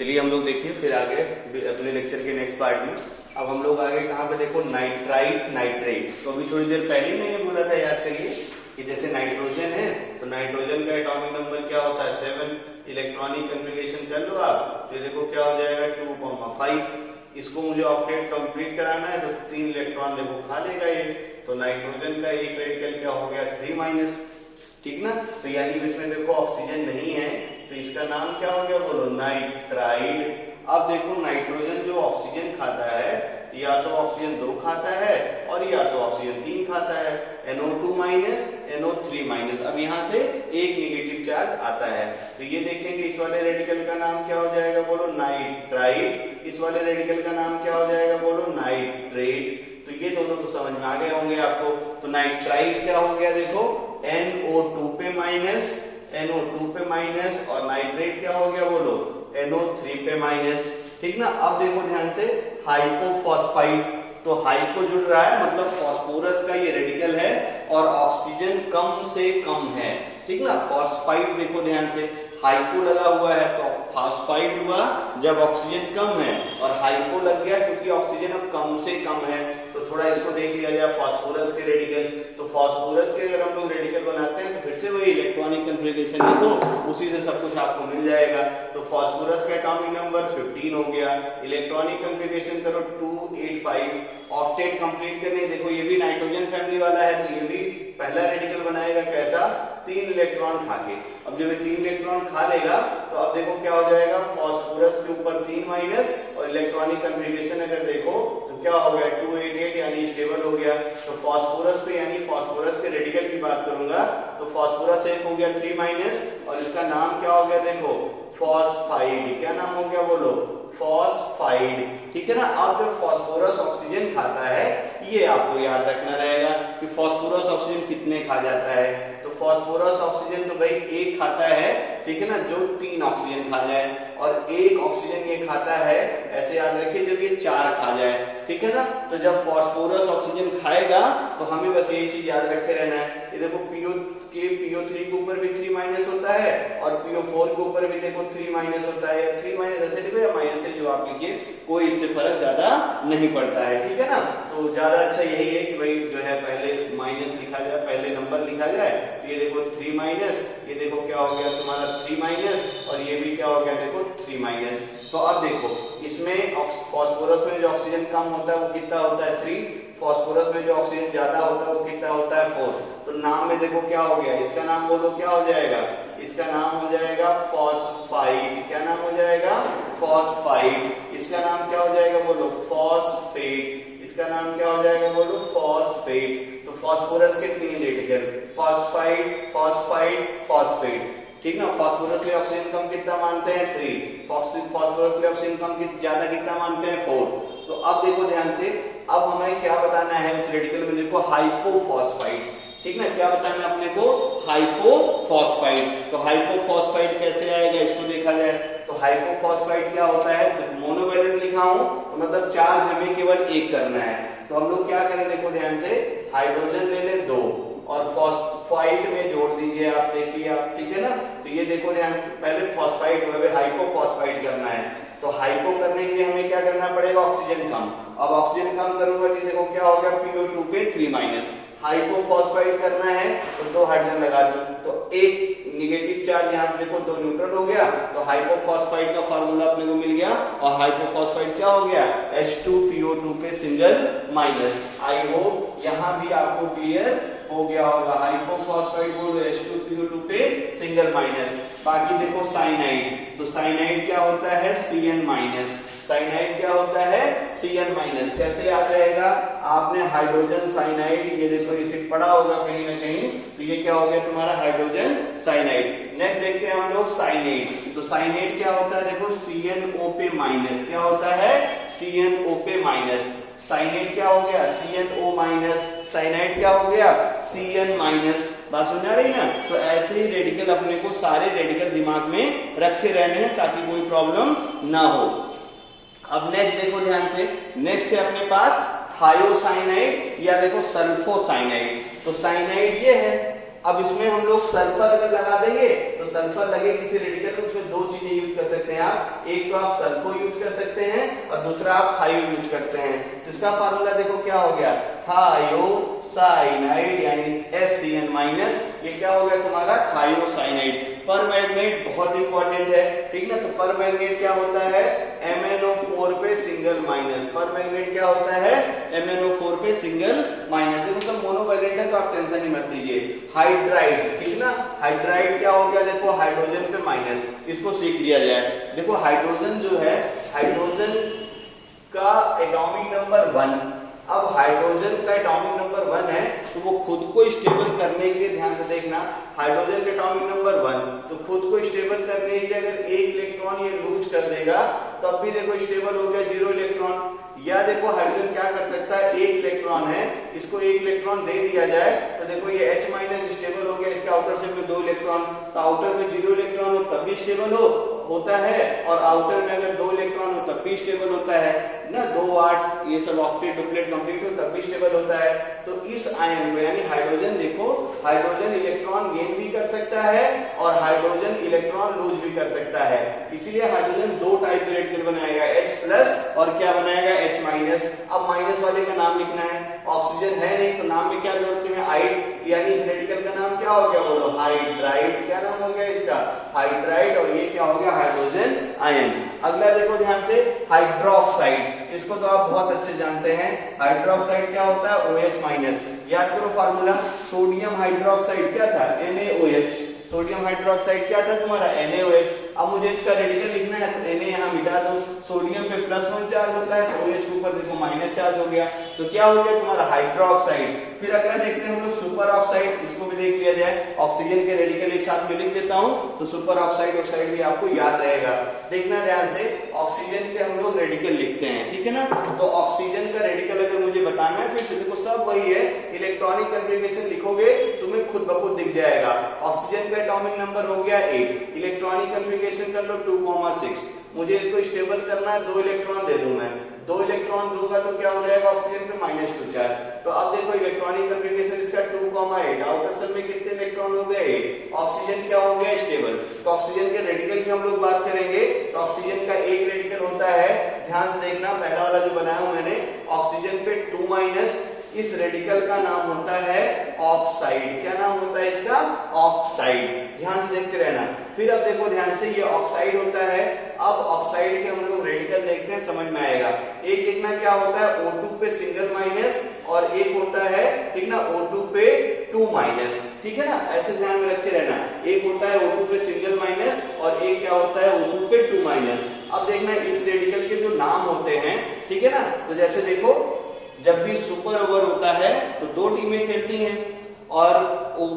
चलिए हम लोग देखिए फिर आगे अपने लेक्चर के नेक्स्ट पार्ट में। अब हम लोग आगे कहाँ पे देखो नाइट्राइट नाइट्रेट। तो अभी थोड़ी देर पहले मैंने बोला था, याद करिए कि जैसे नाइट्रोजन है तो नाइट्रोजन का एटॉमिक नंबर क्या होता है 7। इलेक्ट्रॉनिक कन्फिगरेशन कर लो आप, तो देखो क्या हो जाएगा 2,5। इसको मुझे ऑक्टेट कंप्लीट कराना है तो 3 इलेक्ट्रॉन देखो खा लेगा ये। तो नाइट्रोजन का एक रेडिकल क्या हो गया 3-, ठीक ना। तो यानी इसमें देखो ऑक्सीजन नहीं है तो इसका नाम क्या हो गया बोलो नाइट्राइड। अब देखो नाइट्रोजन जो ऑक्सीजन खाता है या तो ऑक्सीजन 2 खाता है और या तो ऑक्सीजन 3 खाता है, NO2-, NO3-। अब यहाँ से एक नेगेटिव चार्ज आता है तो ये देखेंगे इस वाले रेडिकल का नाम क्या हो जाएगा बोलो नाइट्राइड, इस वाले रेडिकल का नाम क्या हो जाएगा बोलो नाइट्रेट। तो ये दोनों तो समझ में आ गए होंगे आपको। तो नाइट्राइड क्या हो गया देखो NO2 पे माइनस, NO2 पे माइनस, और नाइट्रेट क्या हो गया बोलो NO3 पे माइनस, ठीक ना। अब देखो ध्यान से हाइपोफॉस्फाइड, तो हाइपो जुड़ रहा है मतलब फास्फोरस का ये रेडिकल है और ऑक्सीजन कम से कम है, ठीक ना। फॉस्फाइड देखो ध्यान से हाइपो लगा हुआ है तो फॉस्फाइड हुआ जब ऑक्सीजन कम है, और हाइपो लग गया क्योंकि ऑक्सीजन अब कम से कम है। तो थोड़ा इसको देख लिया जाए फास्फोरस के रेडिकल। तो फास्फोरस के अगर हम लोग रेडिकल बनाते हैं तो फिर से वही इलेक्ट्रॉनिक कन्फिगरेशन लिखो, उसी से सब कुछ आपको मिल जाएगा। तो फास्फोरस का एटॉमिक नंबर 15 हो गया, इलेक्ट्रॉनिक कन्फिगरेशन करो 285। ऑक्टेट कंप्लीट करने देखो ये भी नाइट्रोजन फैमिली वाला है तो ये भी पहला रेडिकल बनाएगा कैसा 3 इलेक्ट्रॉन खा के। अब जब ये 3 इलेक्ट्रॉन खा लेगा तो अब देखो क्या हो जाएगा फास्फोरस के ऊपर 3- और इलेक्ट्रॉनिक कन्फिगरेशन अगर देखो तो क्या हो गया 288 यानी स्टेबल हो गया। तो फास्फोरस पे यानी फास्फोरस के रेडिकल की बात करूंगा तो फास्फोरस एक हो गया 3- और इसका नाम क्या हो गया देखो फॉस्फाइड। क्या नाम हो गया बोलो फॉस्फाइड, ठीक है ना। अब जब फास्फोरस ऑक्सीजन खाता है ये आपको याद रखना रहेगा कि फास्फोरस ऑक्सीजन कितने खा जाता है। तो फास्फोरस ऑक्सीजन तो भाई 1 खाता है, ठीक है ना, जो 3 ऑक्सीजन खा जाए, और 1 ऑक्सीजन ये खाता है ऐसे याद रखिए जब ये 4 खा जाए, ठीक है ना। तो जब फास्फोरस ऑक्सीजन खाएगा तो हमें बस यही चीज याद रखे रहना है। ये देखो PO3 के ऊपर भी 3- होता है और PO4 के ऊपर भी देखो 3- होता है, या 3- ऐसे लिखो या माइनस से जो आप लिखिए, कोई इससे फर्क ज्यादा नहीं पड़ता है, ठीक है ना। तो ज्यादा अच्छा यही है कि भाई जो है पहले माइनस लिखा जाए, पहले नंबर लिखा जाए। ये देखो 3-, ये देखो क्या हो गया तुम्हारा 3- और ये भी क्या हो गया देखो 3-। तो अब देखो इसमें फास्फोरस में जो ऑक्सीजन कम होता है वो कितना होता है 3, फास्फोरस में जो ऑक्सीजन ज्यादा होता है वो कितना होता है 4। तो नाम में देखो क्या हो गया, इसका नाम बोलो क्या हो जाएगा, इसका नाम हो जाएगा फॉस्फाइड। क्या नाम हो जाएगा फॉस्फाइड। इसका नाम क्या हो जाएगा बोलो फॉस्फेट। इसका नाम क्या हो जाएगा बोलो फॉस्फेट। तो फास्फोरस के 3 रेडिकल फॉस्फाइड फॉस्फाइड फॉस्फेट, ठीक ना। फास्फोरस के ऑक्सीजन कम कितना मानते हैं 3, फास्फोरस के ऑक्सीजन कम ज्यादा कितना मानते हैं 4। तो अब देखो ध्यान से, अब हमें क्या बताना है उस रेडिकल में देखो हाइपोफॉस्फाइड, ठीक ना। क्या बताना है अपने को हाइपोफॉस्फाइड। तो हाइपोफॉस्फाइड कैसे आएगा इसको देखा जाए तो हाइपोफॉस्फाइड क्या होता है, तो मोनोवैलेंट लिखा हूं तो मतलब 4 हमें केवल 1 करना है। तो हम लोग क्या करें देखो ध्यान से, हाइड्रोजन ले ले 2 और फॉस्फाइड में जोड़ दीजिए आप, देखिए आप, ठीक है ना। तो ये देखो ध्यान से पहले फॉस्फाइड मतलब हाइपोफॉस्फाइड करना है। तो हाइपो करने के लिए हमें क्या करना पड़ेगा ऑक्सीजन कम। अब ऑक्सीजन कम करूंगा तो देखो क्या हो गया PO2 पे 3-। हाइपोफॉस्फाइड करना है तो 2 हाइड्रोजन लगा दूं तो 1 नेगेटिव चार्ज यहाँ देखो 2 न्यूट्रल हो गया। तो हाइपोफॉस्फाइड का फार्मूला अपने को मिल गया और हाइपोफॉस्फाइड क्या हो गया H2PO2 पे सिंगल-। आई होप यहाँ भी आपको क्लियर हो गया होगा। हाइपोफॉस्फाइड बोलो H2PO2 पे सिंगल-। बाकी देखो साइनाइड, तो साइनाइड क्या होता है Cn-। साइनाइड क्या होता है Cn-। कैसे याद रहेगा, आपने हाइड्रोजन साइनाइड ये देखो इसे पढ़ा होगा कहीं ना कहीं। तो ये क्या हो गया तुम्हारा हाइड्रोजन साइनाइड। नेक्स्ट देखते हैं हम लोग साइनेट। तो साइनेट क्या होता है देखो CnO पे माइनस। क्या होता है CnO पे माइनस। साइनेट क्या हो गया CnO-। साइनाइड क्या हो गया Cn-। बात समझ आ रही ना। तो ऐसे ही रेडिकल अपने को सारे रेडिकल दिमाग में रखे रहने हैं ताकि कोई प्रॉब्लम ना हो। अब नेक्स्ट देखो ध्यान से, नेक्स्ट है अपने पास थायोसाइनाइड या देखो सल्फोसाइनाइड। तो साइनाइड ये है अब इसमें हम लोग सल्फर अगर लगा देंगे तो सल्फर लगे किसी रेडिकल में, उसमें दो चीजें यूज कर सकते हैं आप, एक तो आप सल्फो यूज कर सकते हैं और दूसरा आप थायो यूज करते हैं। तो इसका फार्मूला देखो क्या हो गया, थायोसाइनाइड यानी SCN-, ये क्या हो गया तुम्हारा थायोसाइनाइड। पर मैग्नेट बहुत इंपॉर्टेंट है, ठीक ना। तो पर मैग्नेट क्या होता है, MnO4 पे सिंगल माइनस। पर मैग्नेट क्या होता है, MnO4 पे सिंगल माइनस। देखो सब मोनोवैलेंट है तो आप टेंशन ही मत लीजिए। हाइड्राइड, ठीक ना, हाइड्राइड क्या हो गया, देखो हाइड्रोजन पे माइनस, इसको सीख लिया जाए। देखो हाइड्रोजन जो है, हाइड्रोजन का एटॉमिक नंबर 1, अब हाइड्रोजन का एटॉमिक नंबर 1 है तो वो खुद को स्टेबल करने के लिए, ध्यान से देखना, हाइड्रोजन का एटॉमिक नंबर 1 तो खुद को स्टेबल करने के लिए अगर एक इलेक्ट्रॉन ये लूज कर देगा तब भी देखो स्टेबल हो गया 0 इलेक्ट्रॉन। या देखो हाइड्रोजन क्या कर सकता है, एक इलेक्ट्रॉन है, इसको एक इलेक्ट्रॉन दे दिया जाए तो देखो ये H- स्टेबल हो गया, इसके आउटर शेल में 2 इलेक्ट्रॉन, तो आउटर में 0 इलेक्ट्रॉन हो तब भी स्टेबल होता है, और आउटर में अगर 2 इलेक्ट्रॉन हो तब भी स्टेबल होता है ना। 2 8 ये सब ऑक्टेट डुप्लेट कंप्लीट हो तब भी स्टेबल होता है। तो इस आयन को यानी हाइड्रोजन, देखो हाइड्रोजन इलेक्ट्रॉन गेन भी कर सकता है और हाइड्रोजन इलेक्ट्रॉन लूज भी कर सकता है। इसीलिए हाइड्रोजन 2 टाइप के रेडिकल बनाएगा, H+ और क्या बनाएगा, H-। अब माइनस वाले का नाम लिखना है, ऑक्सीजन है नहीं तो नाम में क्या जोड़ते हैं, आइड, यानी इस रेडिकल का नाम क्या हो गया, बोलो हाइड्राइड। क्या नाम हो गया इसका, हाइड्राइड, और ये क्या हो गया, हाइड्रोजन आयन। अगला देखो ध्यान से, हाइड्रोक्साइड, इसको तो आप बहुत अच्छे जानते हैं। हाइड्रोक्साइड क्या होता है, OH-। याद करो फार्मूला, सोडियम हाइड्रोक्साइड क्या था, NaOH। सोडियम हाइड्रोक्साइड क्या था तुम्हारा, NaOH। अब मुझे इसका रेडिकल लिखना है तो Na यहाँ मिटा दो, सोडियम पे +1 चार्ज होता है तो OH के ऊपर देखो माइनस चार्ज हो गया, तो क्या हो गया तुम्हारा हाइड्रोक्साइड। फिर अगला देखते हैं हम लोग सुपर ऑक्साइड, इसको भी देख लिया जाए। ऑक्सीजन के रेडिकल एक साथ में लिख देता हूं तो सुपर ऑक्साइड ऑक्साइड भी आपको याद रहेगा। देखना ध्यान से, ऑक्सीजन के हम लोग रेडिकल लिखते हैं, ठीक है ना। तो ऑक्सीजन का रेडिकल अगर मुझे बताना है फिर से देखो सब वही है, इलेक्ट्रॉनिक कन्फिग्रेशन लिखोगे तुम्हें खुद ब खुद दिख जाएगा। ऑक्सीजन का एटॉमिक नंबर हो गया 8, इलेक्ट्रॉनिक कन्फिग्रेशन कर लो 2,6। मुझे इसको स्टेबल करना है, 2 इलेक्ट्रॉन दे दूं मैं, 2 इलेक्ट्रॉन दूंगा तो क्या हो जाएगा, ऑक्सीजन पे -2 चार्ज। तो अब देखो इलेक्ट्रॉनिक कन्फिग्रेशन इसका 2,8, आउटर शेल में कितने इलेक्ट्रॉन हो गए, 8। ऑक्सीजन क्या हो गया, स्टेबल। तो ऑक्सीजन के रेडिकल की हम लोग बात करेंगे तो ऑक्सीजन का एक रेडिकल होता है, ध्यान से देखना, पहला वाला जो बनाया हूं मैंने, ऑक्सीजन पे 2-, इस रेडिकल का नाम होता है ऑक्साइड। क्या नाम होता है इसका, ऑक्साइड। ध्यान से देखते रहना। फिर अब देखो ध्यान से, ये ऑक्साइड होता है। अब ऑक्साइड के हम लोग रेडिकल देखते हैं, समझ में आएगा। एक देखना क्या होता है, O2 पे सिंगल माइनस और एक होता है, ठीक ना, O2 पे 2-, ठीक है ना, ऐसे ध्यान में रखते रहना। एक होता है O2 पे सिंगल माइनस और एक क्या होता है O2 पे 2-। अब देखना इस रेडिकल के जो नाम होते हैं, ठीक है ना, तो जैसे देखो जब भी सुपर ओवर होता है तो 2 टीमें खेलती हैं और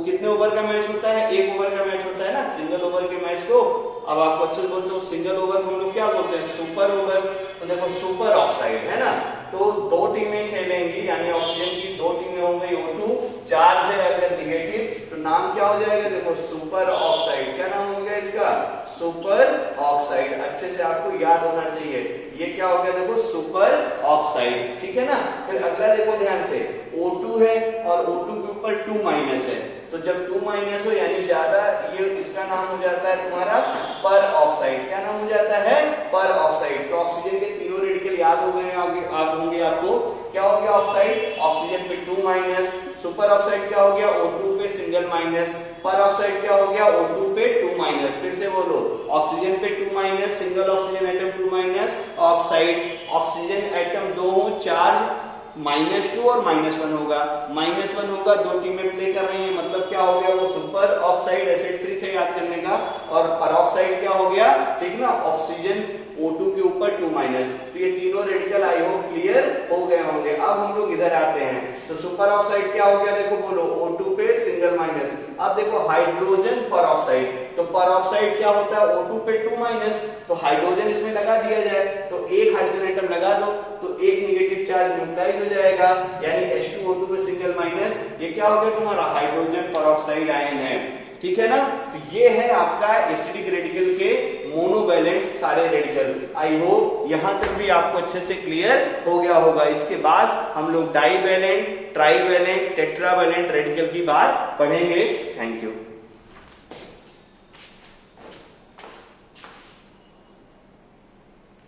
कितने ओवर का मैच होता है, 1 ओवर का मैच होता है ना, सिंगल ओवर के मैच को। अब आपको अच्छे बोलते हो सिंगल ओवर हम लोग क्या बोलते हैं, सुपर ओवर। तो देखो सुपर ऑक्साइड है ना, तो 2 टीमें खेलेंगी, यानी ऑक्सीजन की 2 टीमें हो गई, O2 चार्ज है अगर निगेटिव तो नाम क्या हो जाएगा, देखो सुपर ऑक्साइड। क्या नाम हो गया इसका, सुपर ऑक्साइड। अच्छे से आपको याद होना चाहिए, ये क्या हो गया, देखो सुपर ऑक्साइड, ठीक है ना। फिर अगला देखो ध्यान से, O2 है और O2 के ऊपर 2- है, तो जब 2- हो यानी ज्यादा, ये इसका नाम हो जाता है तुम्हारा पर ऑक्साइड। क्या नाम हो जाता है, पर ऑक्साइड। तो ऑक्सीजन के तीनों रेडिकल याद हो गए आप होंगे आपको। क्या हो गया ऑक्साइड, ऑक्सीजन पे 2-, सुपर ऑक्साइड क्या हो गया, O2 पे सिंगल माइनस, पर ऑक्साइड क्या हो गया, O2 पे 2-। फिर से बोलो, ऑक्सीजन पे 2-, single oxygen atom 2-, oxide, oxygen atom 2 हो, चार्ज -2 और -1 होगा, -1 होगा, 2 टीमें प्ले कर रही हैं, मतलब क्या हो गया, वो सुपर ऑक्साइड। ऐसे ट्रिक है याद करने का। और परऑक्साइड क्या हो गया, ठीक ना, ऑक्सीजन O2 के ऊपर 2-। तो ये तीनों रेडिकल आई होप क्लियर हो गए होंगे। अब हम लोग इधर आते हैं, तो सुपर ऑक्साइड क्या हो गया, देखो बोलो, O2 पे सिंगल माइनस। अब देखो हाइड्रोजन परऑक्साइड, तो परऑक्साइड क्या होता है, O2 पे 2-, तो हाइड्रोजन इसमें लगा दिया जाए, तो एक हाइड्रोजन एटम लगा दो तो एक निगेटिव चार्ज न्यूट्रलाइज हो जाएगा, यानी H2O2 पे सिंगल माइनस। ये क्या हो गया तुम्हारा, हाइड्रोजन परऑक्साइड आयन है, ठीक है ना। तो ये है आपका एसिडिक रेडिकल के मोनोवैलेंट सारे रेडिकल। आई होप यहां तक भी आपको अच्छे से क्लियर हो गया होगा। इसके बाद हम लोग डाईवैलेंट, ट्राईवैलेंट, टेट्रावैलेंट रेडिकल की बात पढ़ेंगे। Thank you.